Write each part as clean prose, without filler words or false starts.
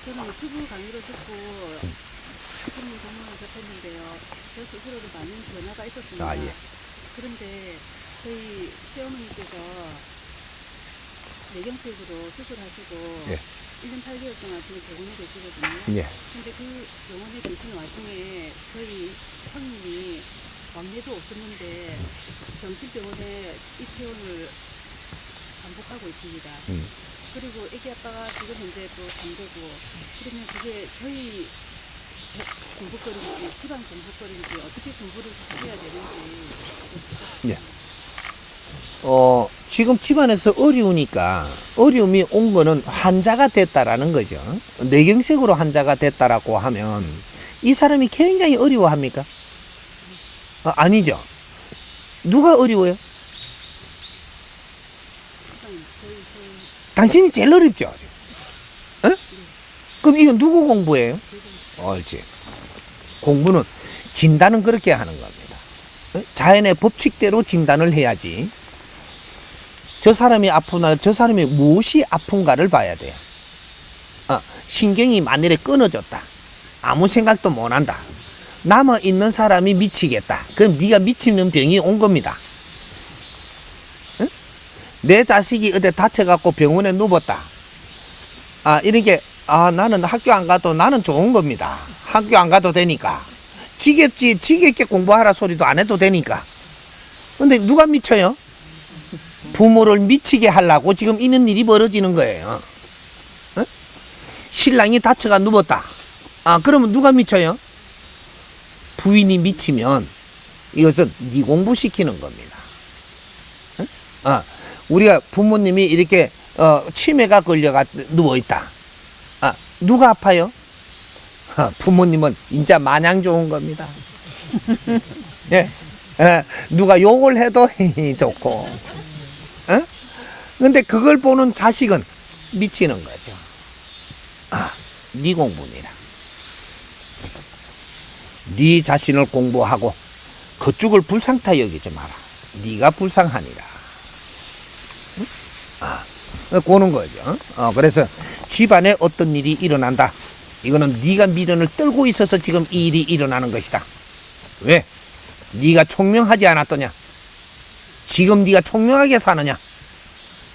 저는 유튜브 강의를 듣고 신문 공문을 접했는데요. 저 스스로도 많은 변화가 있었습니다. 아, 예. 그런데 저희 시어머니께서 뇌경색으로 수술하시고 예. 1년 8개월 동안 지금 병원에 계시거든요. 예. 근데 그 병원에 계시는 와중에 저희 형님이 막내도 없었는데 정신병원에 입퇴원을 반복하고 있습니다. 그리고 애기 아빠가 지금 현재 또 잠들고, 그러면 그게 저희 공부거리인지 집안 공부거리인지 어떻게 공부를 해야 되는지. 예. 지금 집안에서 어려우니까 어려움이 온 거는 환자가 됐다라는 거죠. 뇌경색으로 환자가 됐다라고 하면 이 사람이 굉장히 어려워합니까? 아니죠. 누가 어려워요? 당신이 제일 어렵죠. 어? 그럼 이건 누구 공부예요? 옳지. 공부는 진단은 그렇게 하는 겁니다. 자연의 법칙대로 진단을 해야지. 저 사람이 아프나 저 사람이 무엇이 아픈가를 봐야 돼요. 신경이 만일에 끊어졌다. 아무 생각도 못 한다. 남아있는 사람이 미치겠다. 그럼 네가 미치는 병이 온 겁니다. 내 자식이 어디 다쳐갖고 병원에 누웠다. 이렇게, 나는 학교 안 가도 나는 좋은 겁니다. 학교 안 가도 되니까. 지겹게 공부하라 소리도 안 해도 되니까. 근데 누가 미쳐요? 부모를 미치게 하려고 지금 이런 일이 벌어지는 거예요. 신랑이 다쳐가 누웠다. 그러면 누가 미쳐요? 부인이 미치면 이것은 네 공부시키는 겁니다. 우리가 부모님이 이렇게 치매가 걸려가 누워있다. 누가 아파요? 부모님은 진짜 마냥 좋은 겁니다. 예. 누가 욕을 해도 좋고. 근데 그걸 보는 자식은 미치는 거죠. 네 공부니라. 네 자신을 공부하고 그쪽을 불상타 여기지 마라. 네가 불쌍하니라. 그는 거죠. 그래서 집안에 어떤 일이 일어난다. 이거는 네가 미련을 떨고 있어서 지금 이 일이 일어나는 것이다. 왜? 네가 총명하지 않았더냐? 지금 네가 총명하게 사느냐?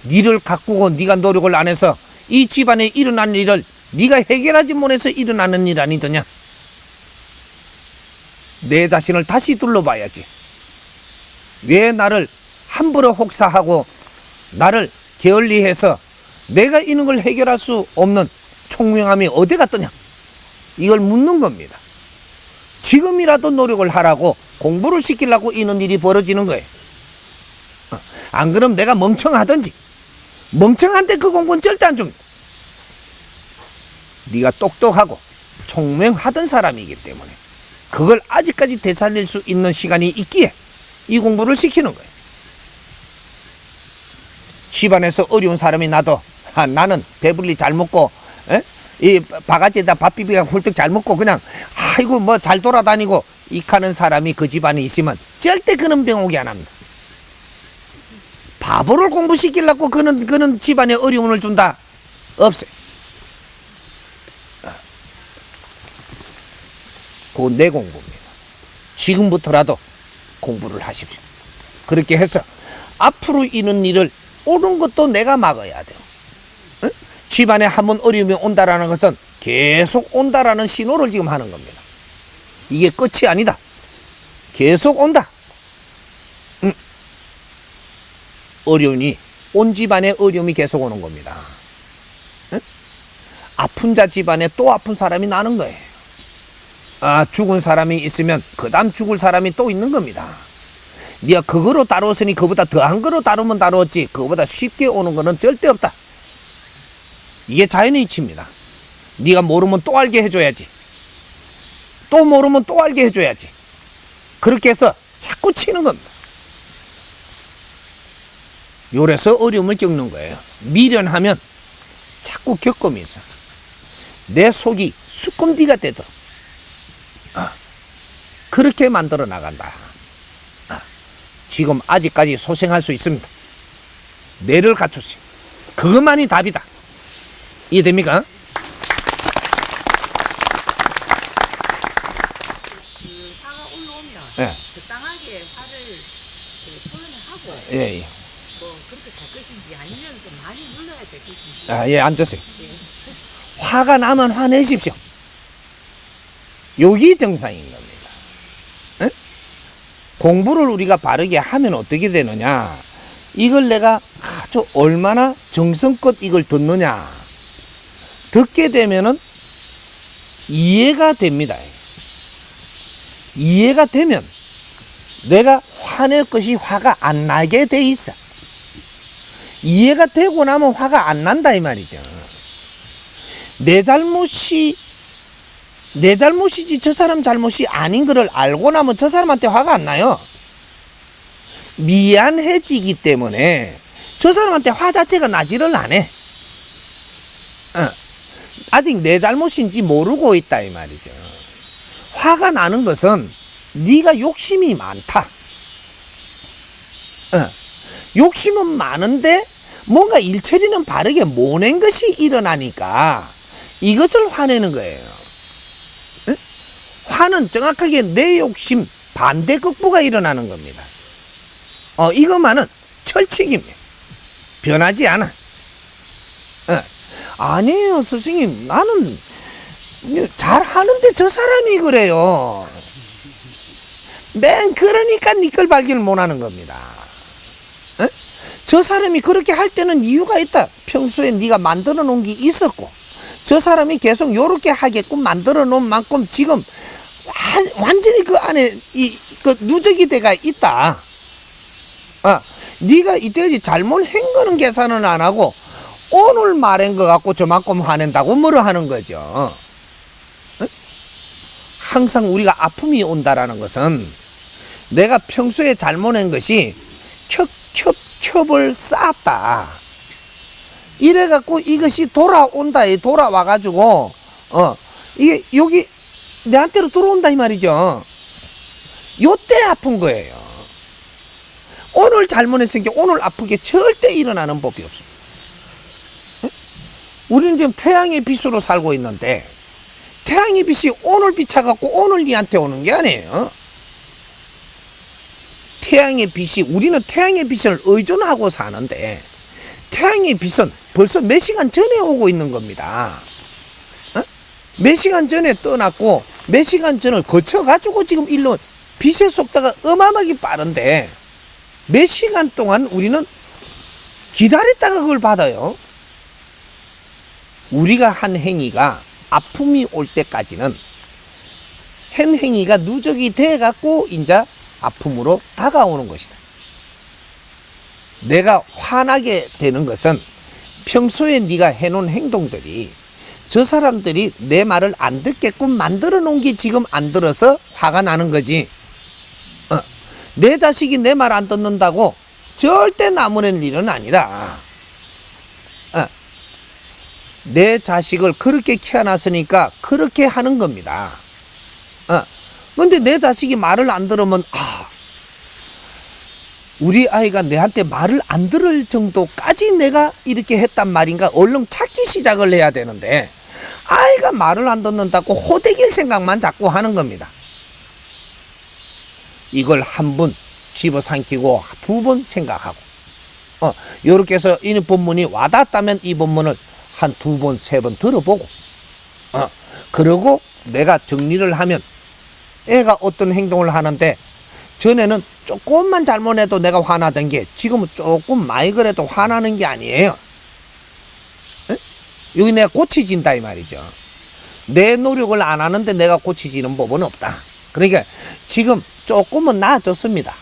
네를 가꾸고 네가 노력을 안 해서 이 집안에 일어난 일을 네가 해결하지 못해서 일어나는 일 아니더냐? 내 자신을 다시 둘러봐야지. 왜 나를 함부로 혹사하고 나를 게을리해서 내가 이런 걸 해결할 수 없는 총명함이 어디 갔더냐? 이걸 묻는 겁니다. 지금이라도 노력을 하라고 공부를 시키려고 이런 일이 벌어지는 거예요. 안 그럼 내가 멍청하든지, 멍청한데 그 공부는 절대 안 줍니다. 네가 똑똑하고 총명하던 사람이기 때문에 그걸 아직까지 되살릴 수 있는 시간이 있기에 이 공부를 시키는 거예요. 집안에서 어려운 사람이 나도 나는 배불리 잘 먹고 이 바가지에다 밥 비비가 훌떡 잘 먹고 그냥 아이고 뭐 잘 돌아다니고 이카는 사람이 그 집안에 있으면 절대 그는 병 오게 안 합니다. 바보를 공부시키려고 그는 집안에 어려움을 준다? 없어요. 그건 내 공부입니다. 지금부터라도 공부를 하십시오. 그렇게 해서 앞으로 이런 일을 오는 것도 내가 막아야 돼요. 집안에 한번 어려움이 온다라는 것은 계속 온다라는 신호를 지금 하는 겁니다. 이게 끝이 아니다. 계속 온다. 어려움이 온 집안에 어려움이 계속 오는 겁니다. 아픈 자 집안에 또 아픈 사람이 나는 거예요. 죽은 사람이 있으면 그 다음 죽을 사람이 또 있는 겁니다. 네가 그거로 다루었으니 그보다 더한 거로 다루면 다루었지 그거보다 쉽게 오는 거는 절대 없다. 이게 자연의 이치입니다. 네가 모르면 또 알게 해줘야지. 또 모르면 또 알게 해줘야지. 그렇게 해서 자꾸 치는 겁니다. 요래서 어려움을 겪는 거예요. 미련하면 자꾸 겪음이 있어. 내 속이 수금디가 되도록 그렇게 만들어 나간다. 지금 아직까지 소생할 수 있습니다. 뇌를 갖추세요. 그것만이 답이다. 이해됩니까? 예, 예. 뭐 그렇게 갈 것인지 아니면 좀 많이 눌러야 될 것인지. 아, 예, 앉으세요. 예. 화가 나면 화내십시오. 여기 정상인 겁니다. 에? 공부를 우리가 바르게 하면 어떻게 되느냐? 이걸 내가 아주 얼마나 정성껏 이걸 듣느냐? 듣게 되면은 이해가 됩니다. 이해가 되면 내가 화낼 것이 화가 안 나게 돼 있어. 이해가 되고 나면 화가 안 난다 이 말이죠. 내 잘못이지 저 사람 잘못이 아닌 것을 알고 나면 저 사람한테 화가 안 나요. 미안해지기 때문에 저 사람한테 화 자체가 나지를 않아. 아직 내 잘못인지 모르고 있다 이 말이죠. 화가 나는 것은 네가 욕심이 많다. 욕심은 많은데 뭔가 일처리는 바르게 못 낸 것이 일어나니까 이것을 화내는 거예요. 화는 정확하게 내 욕심 반대 극부가 일어나는 겁니다. 이것만은 철칙입니다. 변하지 않아. 아니에요, 스승님. 나는 잘하는데 저 사람이 그래요. 맨 그러니까 네 걸 발견을 못하는 겁니다. 저 사람이 그렇게 할 때는 이유가 있다. 평소에 네가 만들어 놓은 게 있었고 저 사람이 계속 요렇게 하게끔 만들어 놓은 만큼 지금 완전히 그 안에 그 누적이 돼가 있다. 네가 이때까지 잘못한 거는 계산은 안 하고 오늘 말한 거 갖고 저만큼 화낸다고 뭐라 하는 거죠. 항상 우리가 아픔이 온다라는 것은 내가 평소에 잘못한 것이 겹을 쌓았다. 이래갖고 이것이 돌아온다. 돌아와가지고 이게 여기 내한테로 들어온다 이 말이죠. 요때 아픈 거예요. 오늘 잘못했으니까 오늘 아프게 절대 일어나는 법이 없습니다. 우리는 지금 태양의 빛으로 살고 있는데 태양의 빛이 오늘 비춰갖고 오늘 니한테 오는 게 아니에요. 태양의 빛이 우리는 태양의 빛을 의존하고 사는데 태양의 빛은 벌써 몇 시간 전에 오고 있는 겁니다. 몇 시간 전에 떠났고 몇 시간 전을 거쳐가지고 지금 일로 빛의 속도가 어마어마하게 빠른데 몇 시간 동안 우리는 기다렸다가 그걸 받아요. 우리가 한 행위가 아픔이 올 때까지는 한 행위가 누적이 돼갖고 이제 아픔으로 다가오는 것이다. 내가 화나게 되는 것은 평소에 네가 해놓은 행동들이 저 사람들이 내 말을 안 듣게끔 만들어 놓은 게 지금 안 들어서 화가 나는 거지. 내 자식이 내 말 안 듣는다고 절대 나무랄 일은 아니라 내 자식을 그렇게 키워놨으니까 그렇게 하는 겁니다. 근데 내 자식이 말을 안 들으면 우리 아이가 내한테 말을 안 들을 정도까지 내가 이렇게 했단 말인가 얼른 찾기 시작을 해야 되는데 아이가 말을 안 듣는다고 호되길 생각만 자꾸 하는 겁니다. 이걸 한 번 집어삼키고 두 번 생각하고 이렇게 해서 이 본문이 와닿았다면 이 본문을 한 두 번, 세 번 들어보고 그러고 내가 정리를 하면 애가 어떤 행동을 하는데 전에는 조금만 잘못해도 내가 화나던 게 지금은 조금 많이 그래도 화나는 게 아니에요. 여기 내가 고치진다 이 말이죠. 내 노력을 안 하는데 내가 고치지는 법은 없다. 그러니까 지금 조금은 나아졌습니다.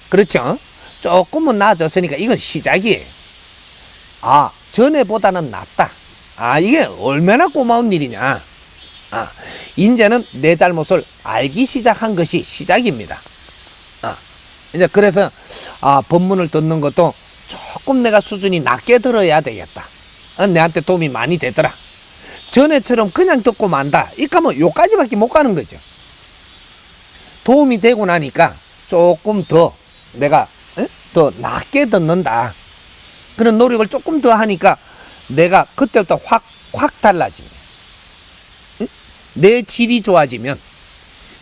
그렇죠? 조금은 나아졌으니까 이건 시작이에요. 전에보다는 낫다. 이게 얼마나 고마운 일이냐. 이제는 내 잘못을 알기 시작한 것이 시작입니다. 이제 그래서 법문을 듣는 것도 조금 내가 수준이 낮게 들어야 되겠다. 내한테 도움이 많이 되더라. 전에처럼 그냥 듣고 만다. 이까면 요까지밖에 못 가는 거죠. 도움이 되고 나니까 조금 더 내가 더 낮게 듣는다. 그런 노력을 조금 더 하니까 내가 그때부터 확 달라집니다. 내 질이 좋아지면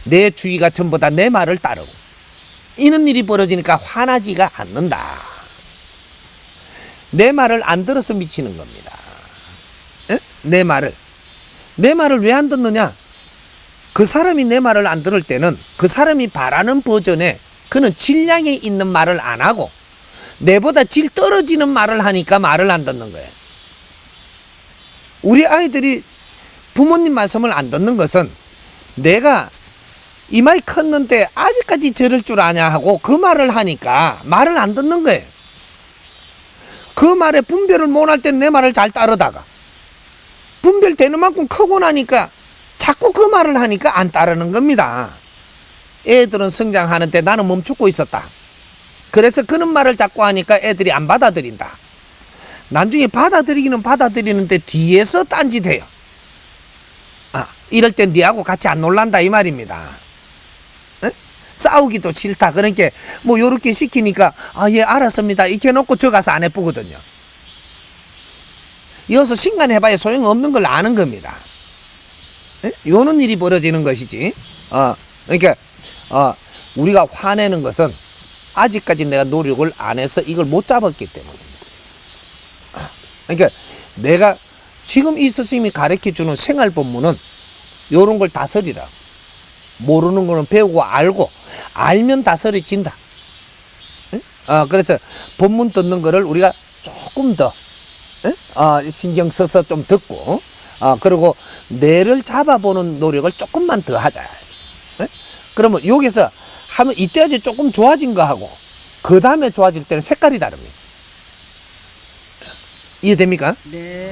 내 주위가 전부 다 내 말을 따르고 이런 일이 벌어지니까 화나지가 않는다. 내 말을 안 들어서 미치는 겁니다. 에? 내 말을 왜 안 듣느냐? 그 사람이 내 말을 안 들을 때는 그 사람이 바라는 버전에 그는 질량이 있는 말을 안 하고 내보다 질 떨어지는 말을 하니까 말을 안 듣는 거예요. 우리 아이들이 부모님 말씀을 안 듣는 것은 내가 이마이 컸는데 아직까지 저럴 줄 아냐 하고 그 말을 하니까 말을 안 듣는 거예요. 그 말에 분별을 못할 땐 내 말을 잘 따르다가 분별되는 만큼 크고 나니까 자꾸 그 말을 하니까 안 따르는 겁니다. 애들은 성장하는데 나는 멈추고 있었다. 그래서 그런 말을 자꾸 하니까 애들이 안 받아들인다. 나중에 받아들이기는 받아들이는데 뒤에서 딴짓해요. 이럴 땐 니하고 같이 안 놀란다 이 말입니다. 에? 싸우기도 싫다. 그러니까 뭐 요렇게 시키니까 예 알았습니다 이렇게 해놓고 저 가서 안 해보거든요. 이어서 신간해봐야 소용없는 걸 아는 겁니다. 에? 요런 일이 벌어지는 것이지. 그러니까 우리가 화내는 것은 아직까지 내가 노력을 안 해서 이걸 못 잡았기 때문입니다. 그러니까 내가 지금 이 스님이 가르쳐주는 생활법문은 요런 걸 다스리라. 모르는 거는 배우고 알고 알면 다스려진다. 그래서 법문 듣는 거를 우리가 조금 더 신경 써서 좀 듣고 그리고 뇌를 잡아보는 노력을 조금만 더 하자. 그러면 여기서 하면 이때까지 조금 좋아진 거 하고 그 다음에 좋아질 때는 색깔이 다릅니다. 이해됩니까? 네.